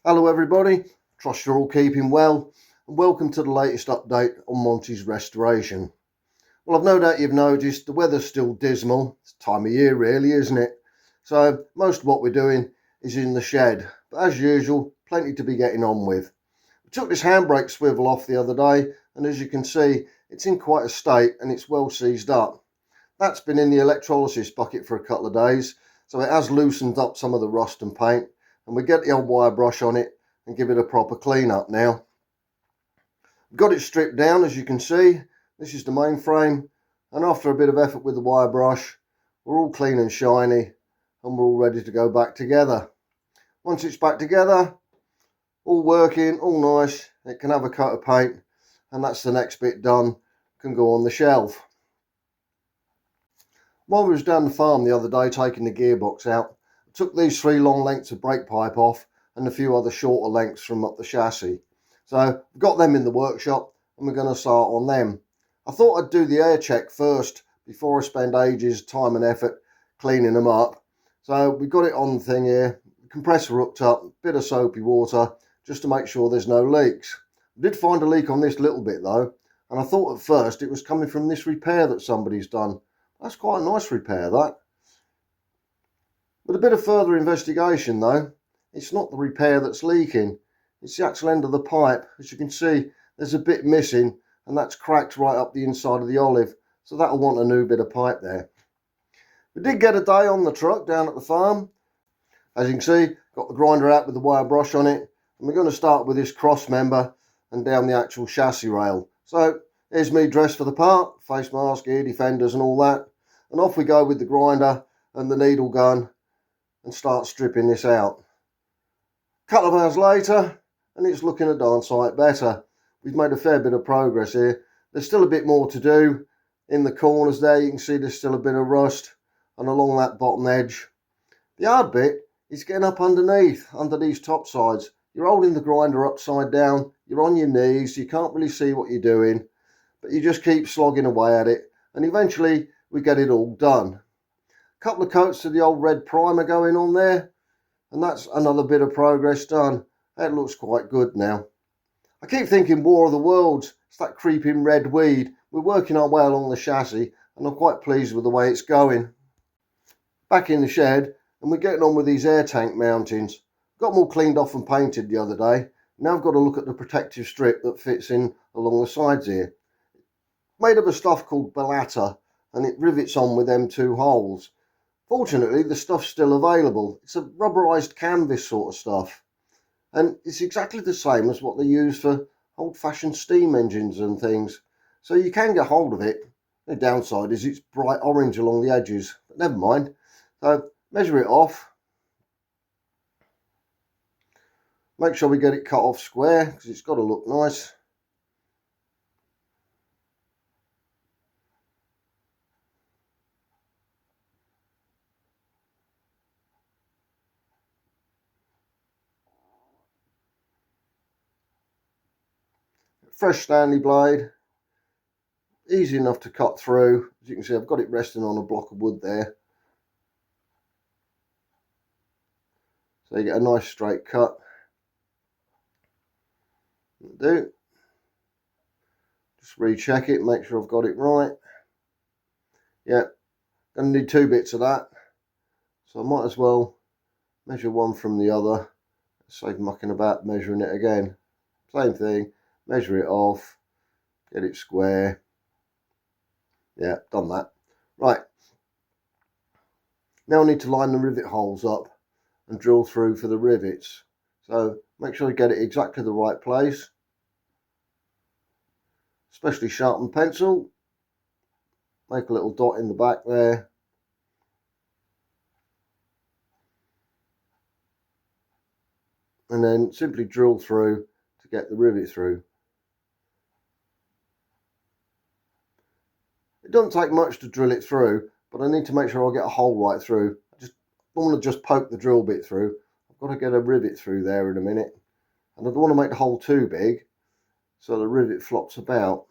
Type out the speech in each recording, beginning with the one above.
Hello everybody, trust you're all keeping well and welcome to the latest update on Monty's Restoration. Well, I've no doubt you've noticed the weather's still dismal. It's time of year really, isn't it? So most of what we're doing is in the shed, but as usual, plenty to be getting on with. We took this handbrake swivel off the other day and as you can see, it's in quite a state and it's well seized up. That's been in the electrolysis bucket for a couple of days, so it has loosened up some of the rust and paint, and we get the old wire brush on it and give it a proper clean up now. Got it stripped down, as you can see. This is the main frame, and after a bit of effort with the wire brush, we're all clean and shiny and we're all ready to go back together. Once it's back together, all working, all nice, it can have a coat of paint, and that's the next bit done, can go on the shelf. While we was down the farm the other day taking the gearbox out, I took these 3 long lengths of brake pipe off and a few other shorter lengths from up the chassis. So I've got them in the workshop and we're going to start on them. I thought I'd do the air check first before I spend ages, time and effort cleaning them up. So we've got it on the thing here, the compressor hooked up, bit of soapy water just to make sure there's no leaks. I did find a leak on this little bit though, and I thought at first it was coming from this repair that somebody's done. That's quite a nice repair, that. With a bit of further investigation though, it's not the repair that's leaking, it's the actual end of the pipe. As you can see, there's a bit missing and that's cracked right up the inside of the olive, so that'll want a new bit of pipe there. We did get a day on the truck down at the farm. As you can see, got the grinder out with the wire brush on it, and we're going to start with this cross member and down the actual chassis rail. So here's me dressed for the part, face mask, ear defenders and all that. And off we go with the grinder and the needle gun and start stripping this out. A couple of hours later and it's looking a darn sight better. We've made a fair bit of progress here. There's still a bit more to do. In the corners there you can see there's still a bit of rust, and along that bottom edge. The hard bit is getting up underneath, under these top sides. You're holding the grinder upside down, you're on your knees, you can't really see what you're doing, but you just keep slogging away at it and eventually we get it all done. A couple of coats of the old red primer going on there, and that's another bit of progress done. That looks quite good now. I keep thinking War of the Worlds, it's that creeping red weed. We're working our way along the chassis and I'm quite pleased with the way it's going. Back in the shed and we're getting on with these air tank mountings. Got them all cleaned off and painted the other day. Now I've got to look at the protective strip that fits in along the sides here. Made of a stuff called balata, and it rivets on with them 2 holes. Fortunately, the stuff's still available. It's a rubberized canvas sort of stuff, and it's exactly the same as what they use for old-fashioned steam engines and things, so you can get hold of it. The downside is it's bright orange along the edges, but never mind. So measure it off, make sure we get it cut off square because it's got to look nice. Fresh Stanley blade, easy enough to cut through. As you can see, I've got it resting on a block of wood there, so you get a nice straight cut. Do just recheck it, make sure I've got it right. Yeah, gonna need 2 bits of that, so I might as well measure one from the other, save mucking about measuring it again. Same thing, measure it off, get it square. Yeah, done that. Right, now I need to line the rivet holes up and drill through for the rivets. So make sure you get it exactly the right place, especially sharpened pencil. Make a little dot in the back there. And then simply drill through to get the rivet through. It doesn't take much to drill it through, but I need to make sure I get a hole right through. I just don't want to just poke the drill bit through. I've got to get a rivet through there in a minute. And I don't want to make the hole too big, so the rivet flops about.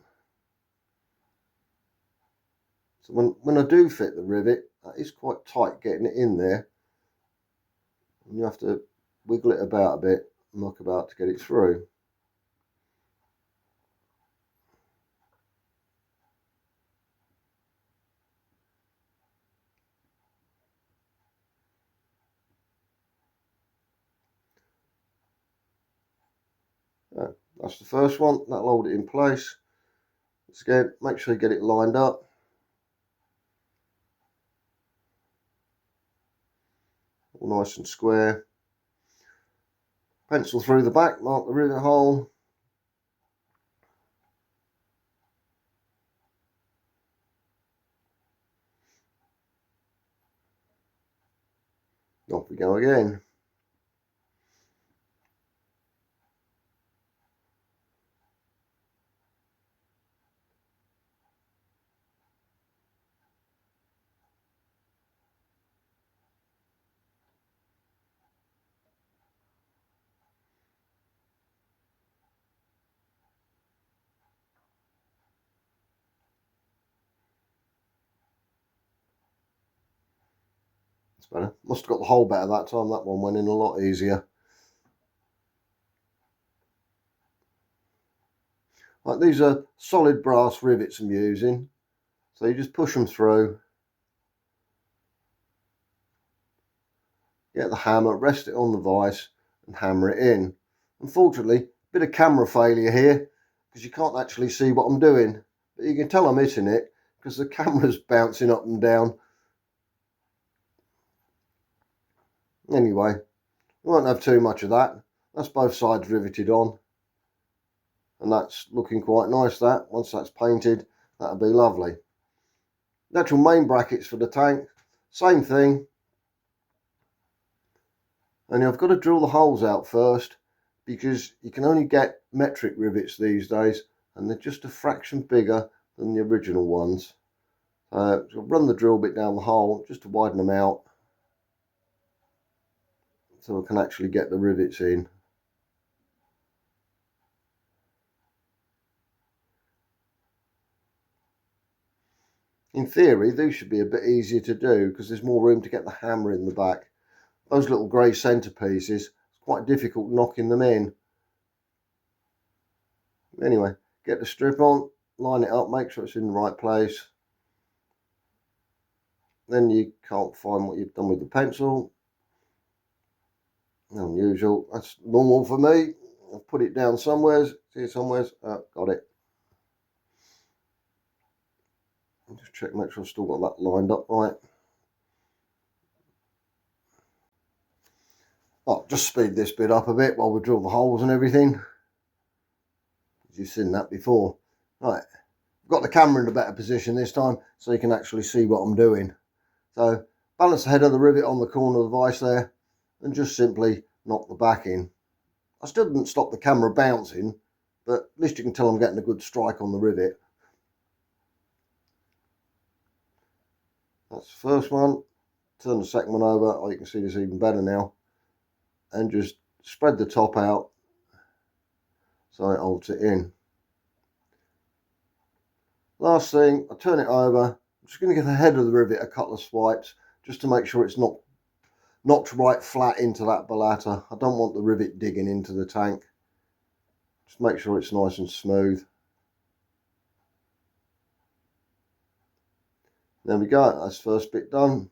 So when I do fit the rivet, that is quite tight getting it in there. And you have to wiggle it about a bit. muck about to get it through. That's the first one. That'll hold it in place. Once again, make sure you get it lined up. All nice and square. Pencil through the back, mark the rivet hole. Off we go again. That's better. Must have got the hole better that time. That one went in a lot easier. Right, these are solid brass rivets I'm using. So you just push them through. Get the hammer, rest it on the vise and hammer it in. Unfortunately, a bit of camera failure here because you can't actually see what I'm doing. But you can tell I'm hitting it because the camera's bouncing up and down. Anyway, we won't have too much of that. That's both sides riveted on. And that's looking quite nice, that. Once that's painted, that'll be lovely. The actual main brackets for the tank, same thing. And I've got to drill the holes out first because you can only get metric rivets these days and they're just a fraction bigger than the original ones. So I'll run the drill bit down the hole just to widen them out so I can actually get the rivets in. In theory, these should be a bit easier to do because there's more room to get the hammer in the back. Those little grey centerpieces, it's quite difficult knocking them in. Anyway, get the strip on, line it up, make sure it's in the right place. Then you can't find what you've done with the pencil. Unusual, that's normal for me. I'll put it down somewheres, see it somewheres, got it. Just check, make sure I've still got that lined up right. Oh, just speed this bit up a bit while we drill the holes and everything. You've seen that before. Right, I've got the camera in a better position this time so you can actually see what I'm doing. So balance the head of the rivet on the corner of the vise there and just simply knock the back in. I still didn't stop the camera bouncing, but at least you can tell I'm getting a good strike on the rivet. That's the first one. Turn the second one over. Oh, you can see this even better now. And just spread the top out so it holds it in. Last thing, I turn it over. I'm just going to give the head of the rivet a couple of swipes just to make sure it's not knocked right flat into that balata. I don't want the rivet digging into the tank. Just make sure it's nice and smooth. There we go, that's the first bit done.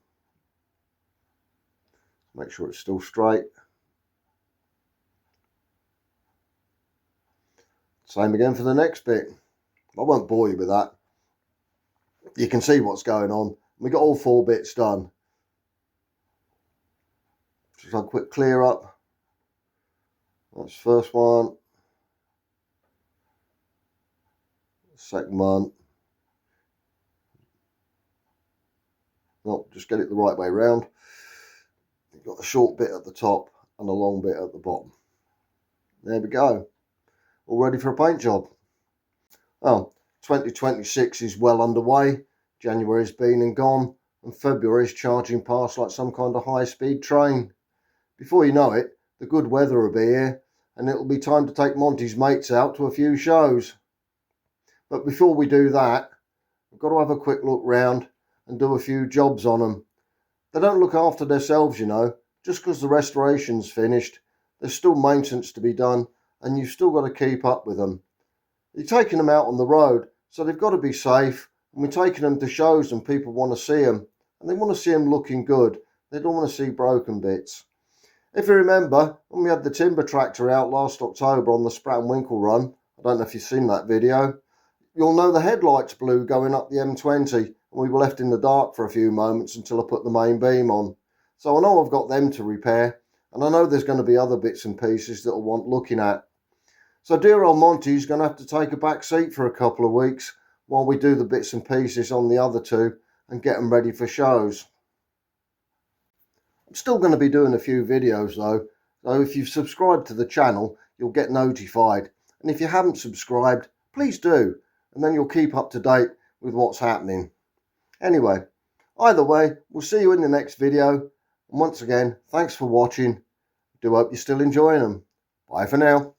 Make sure it's still straight. Same again for the next bit. I won't bore you with that. You can see what's going on. We got all 4 bits done. Just a quick clear up. That's the first one. Second one. No, just get it the right way round. You've got a short bit at the top and a long bit at the bottom. There we go. All ready for a paint job. Oh, 2026 is well underway. January's been and gone, and February's charging past like some kind of high-speed train. Before you know it, the good weather will be here, and it'll be time to take Monty's mates out to a few shows. But before we do that, we've got to have a quick look round and do a few jobs on them. They don't look after themselves, you know. Just because the restoration's finished there's still maintenance to be done, and you've still got to keep up with them. You're taking them out on the road, so they've got to be safe, and we're taking them to shows and people want to see them, and they want to see them looking good. They don't want to see broken bits. If you remember, when we had the timber tractor out last October on the Sprat and Winkle run, I don't know if you've seen that video, you'll know the headlights blew going up the M20, and we were left in the dark for a few moments until I put the main beam on. So I know I've got them to repair, and I know there's going to be other bits and pieces that I'll want looking at. So dear old Monty's going to have to take a back seat for a couple of weeks while we do the bits and pieces on the other two and get them ready for shows. I'm still going to be doing a few videos though, so if you've subscribed to the channel, you'll get notified. And if you haven't subscribed, please do, and then you'll keep up to date with what's happening. Anyway, either way, we'll see you in the next video. And once again, thanks for watching. Do hope you're still enjoying them. Bye for now.